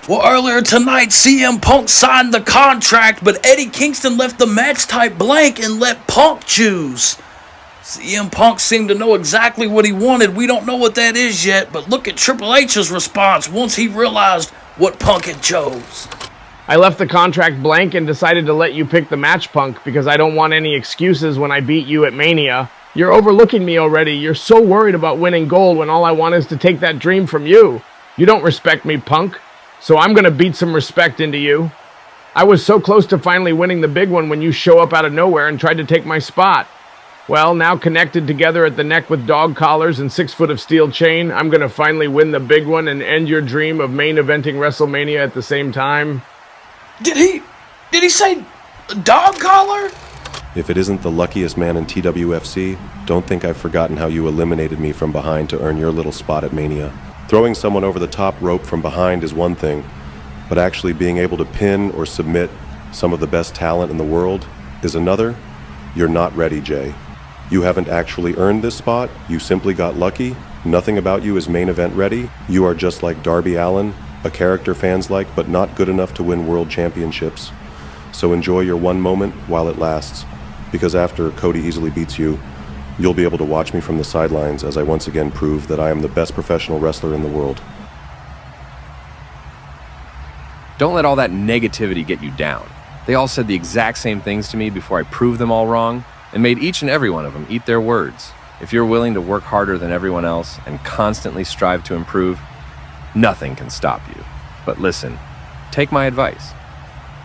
Well, earlier tonight, CM Punk signed the contract, but Eddie Kingston left the match type blank and let Punk choose. CM Punk seemed to know exactly what he wanted. We don't know what that is yet, but look at Triple H's response once he realized what Punk had chose. I left the contract blank and decided to let you pick the match, Punk, because I don't want any excuses when I beat you at Mania. You're overlooking me already. You're so worried about winning gold when all I want is to take that dream from you. You don't respect me, Punk. So I'm gonna beat some respect into you. I was so close to finally winning the big one when you show up out of nowhere and tried to take my spot. Well, now connected together at the neck with dog collars and 6 foot of steel chain, I'm gonna finally win the big one and end your dream of main eventing WrestleMania at the same time. Did he say dog collar? If it isn't the luckiest man in TWFC, don't think I've forgotten how you eliminated me from behind to earn your little spot at Mania. Throwing someone over the top rope from behind is one thing, but actually being able to pin or submit some of the best talent in the world is another. You're not ready, Jay. You haven't actually earned this spot. You simply got lucky. Nothing about you is main event ready. You are just like Darby Allin, a character fans like, but not good enough to win world championships. So enjoy your one moment while it lasts, because after Cody easily beats you, you'll be able to watch me from the sidelines as I once again prove that I am the best professional wrestler in the world. Don't let all that negativity get you down. They all said the exact same things to me before I proved them all wrong and made each and every one of them eat their words. If you're willing to work harder than everyone else and constantly strive to improve, nothing can stop you. But listen, take my advice.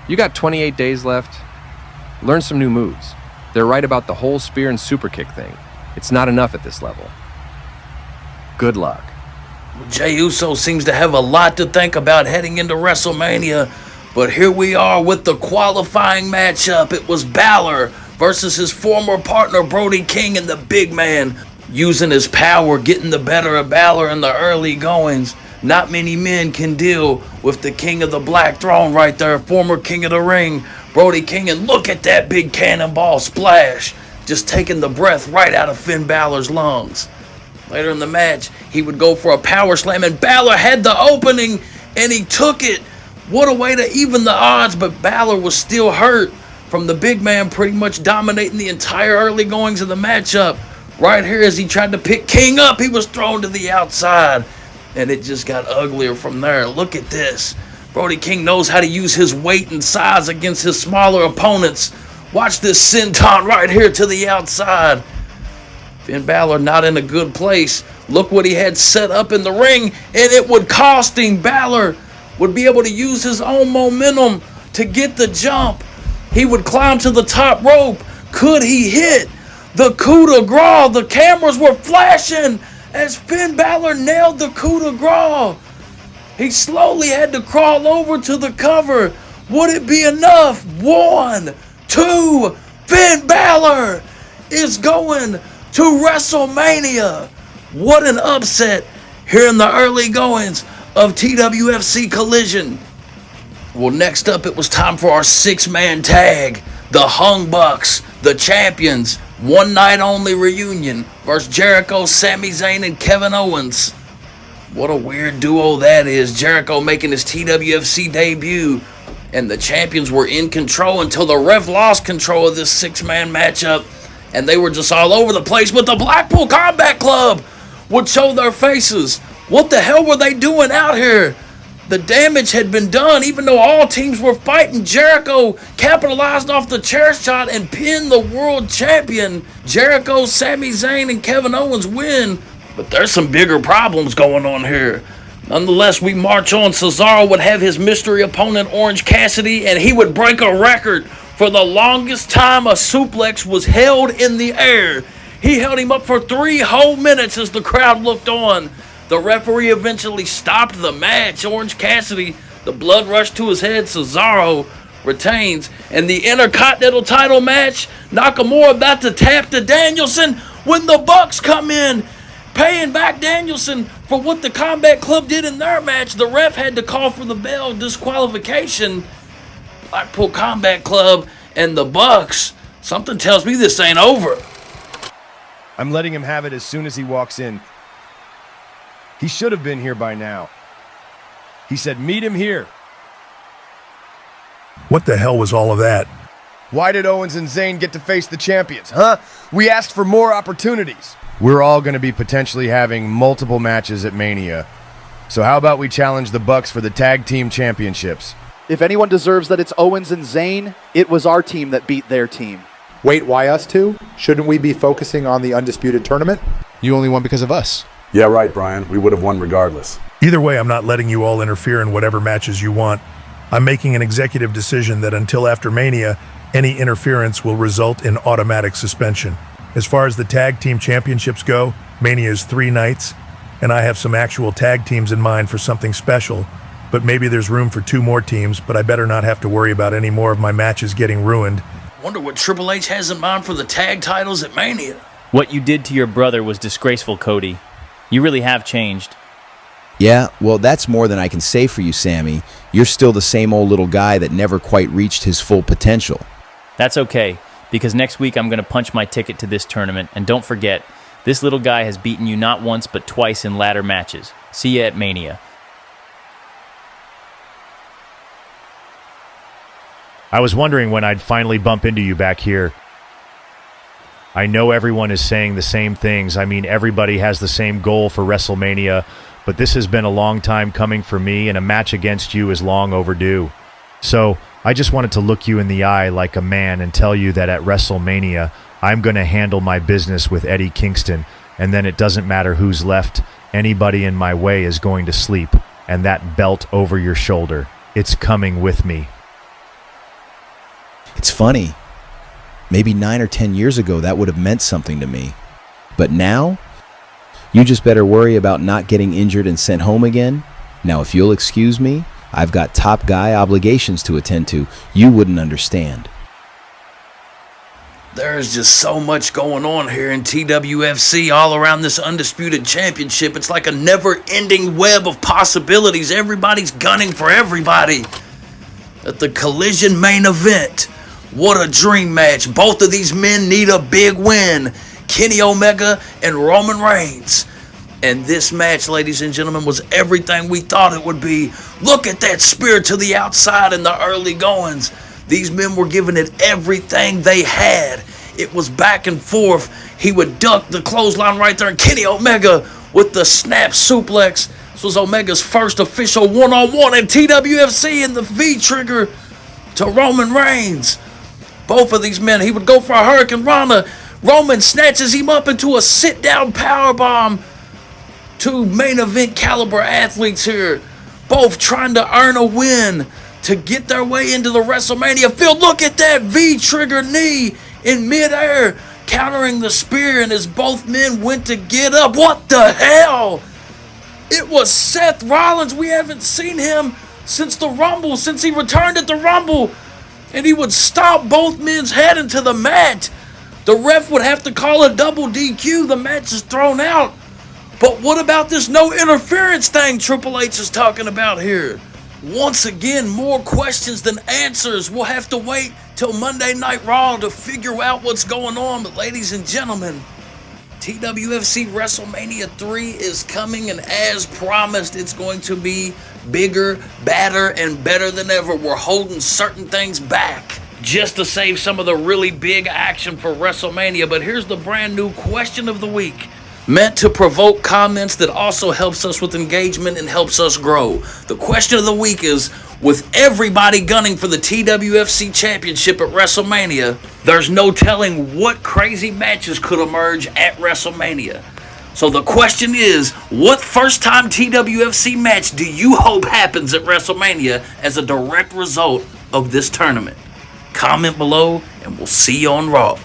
You got 28 days left. Learn some new moves. They're right about the whole spear and super kick thing. It's not enough at this level. Good luck. Jey Uso seems to have a lot to think about heading into WrestleMania, but here we are with the qualifying matchup. It was Balor versus his former partner Brody King, and the big man using his power, getting the better of Balor in the early goings. Not many men can deal with the king of the Black Throne right there, former king of the ring, Brody King, and look at that big cannonball splash, just taking the breath right out of Finn Balor's lungs. Later in the match, he would go for a power slam, and Balor had the opening, and he took it. What a way to even the odds, but Balor was still hurt from the big man pretty much dominating the entire early goings of the matchup. Right here, as he tried to pick King up, he was thrown to the outside, and it just got uglier from there. Look at this. Brody King knows how to use his weight and size against his smaller opponents. Watch this senton right here to the outside. Finn Balor not in a good place. Look what he had set up in the ring, and it would cost him. Balor would be able to use his own momentum to get the jump. He would climb to the top rope. Could he hit the coup de grace? The cameras were flashing as Finn Balor nailed the coup de grace. He slowly had to crawl over to the cover. Would it be enough? 1, 2, Finn Balor is going to WrestleMania. What an upset here in the early goings of TWFC Collision. Well, next up, it was time for our 6-man tag. The Hung Bucks, the champions, one night only reunion versus Jericho, Sami Zayn, and Kevin Owens. What a weird duo that is. Jericho making his TWFC debut, and the champions were in control until the ref lost control of this 6-man matchup, and they were just all over the place, but the Blackpool Combat Club would show their faces. What the hell were they doing out here? The damage had been done. Even though all teams were fighting, Jericho capitalized off the chair shot and pinned the world champion. Jericho, Sami Zayn, and Kevin Owens win. But there's some bigger problems going on here. Nonetheless, we march on. Cesaro would have his mystery opponent, Orange Cassidy, and he would break a record for the longest time a suplex was held in the air. He held him up for 3 whole minutes as the crowd looked on. The referee eventually stopped the match. Orange Cassidy, the blood rushed to his head. Cesaro retains. And the Intercontinental title match, Nakamura about to tap to Danielson when the Bucks come in, paying back Danielson for what the Combat Club did in their match. The ref had to call for the bell disqualification. Blackpool Combat Club and the Bucks. Something tells me this ain't over. I'm letting him have it as soon as he walks in. He should have been here by now. He said, meet him here. What the hell was all of that? Why did Owens and Zayn get to face the champions, huh? We asked for more opportunities. We're all going to be potentially having multiple matches at Mania. So how about we challenge the Bucks for the tag team championships? If anyone deserves that it's Owens and Zayn, it was our team that beat their team. Wait, why us two? Shouldn't we be focusing on the Undisputed tournament? You only won because of us. Yeah, right, Brian. We would have won regardless. Either way, I'm not letting you all interfere in whatever matches you want. I'm making an executive decision that until after Mania, any interference will result in automatic suspension. As far as the tag team championships go, Mania is 3 nights, and I have some actual tag teams in mind for something special, but maybe there's room for 2 more teams, but I better not have to worry about any more of my matches getting ruined. Wonder what Triple H has in mind for the tag titles at Mania. What you did to your brother was disgraceful, Cody. You really have changed. Yeah, well, that's more than I can say for you, Sammy. You're still the same old little guy that never quite reached his full potential. That's okay, because next week I'm going to punch my ticket to this tournament, and don't forget, this little guy has beaten you not once but twice in ladder matches. See ya at Mania. I was wondering when I'd finally bump into you back here. I know everyone is saying the same things. I mean, everybody has the same goal for WrestleMania, but this has been a long time coming for me, and a match against you is long overdue. So, I just wanted to look you in the eye like a man and tell you that at WrestleMania, I'm going to handle my business with Eddie Kingston, and then it doesn't matter who's left. Anybody in my way is going to sleep, and that belt over your shoulder, it's coming with me. It's funny. Maybe 9 or 10 years ago that would have meant something to me. But now, you just better worry about not getting injured and sent home again. Now, if you'll excuse me, I've got top guy obligations to attend to. You wouldn't understand. There is just so much going on here in TWFC all around this Undisputed Championship. It's like a never-ending web of possibilities. Everybody's gunning for everybody. At the Collision main event, what a dream match. Both of these men need a big win. Kenny Omega and Roman Reigns. And this match, ladies and gentlemen, was everything we thought it would be. Look at that spear to the outside in the early goings. These men were giving it everything they had. It was back and forth. He would duck the clothesline right there, and Kenny Omega with the snap suplex. This was Omega's first official one-on-one in TWFC, and the V-trigger to Roman Reigns. Both of these men, he would go for a Hurricane Rana. Roman snatches him up into a sit-down powerbomb. 2 main event caliber athletes here, both trying to earn a win to get their way into the WrestleMania field. Look at that V-trigger knee in midair, countering the spear, and as both men went to get up, what the hell? It was Seth Rollins. We haven't seen him since the Rumble, since he returned at the Rumble, and he would stomp both men's head into the mat. The ref would have to call a double DQ. The match is thrown out. But what about this no interference thing Triple H is talking about here? Once again, more questions than answers. We'll have to wait till Monday Night Raw to figure out what's going on. But ladies and gentlemen, TWFC WrestleMania 3 is coming, and as promised, it's going to be bigger, badder, and better than ever. We're holding certain things back just to save some of the really big action for WrestleMania. But here's the brand new question of the week, meant to provoke comments that also helps us with engagement and helps us grow. The question of the week is, with everybody gunning for the TWFC Championship at WrestleMania, there's no telling what crazy matches could emerge at WrestleMania. So the question is, what first-time TWFC match do you hope happens at WrestleMania as a direct result of this tournament? Comment below, and we'll see you on Raw.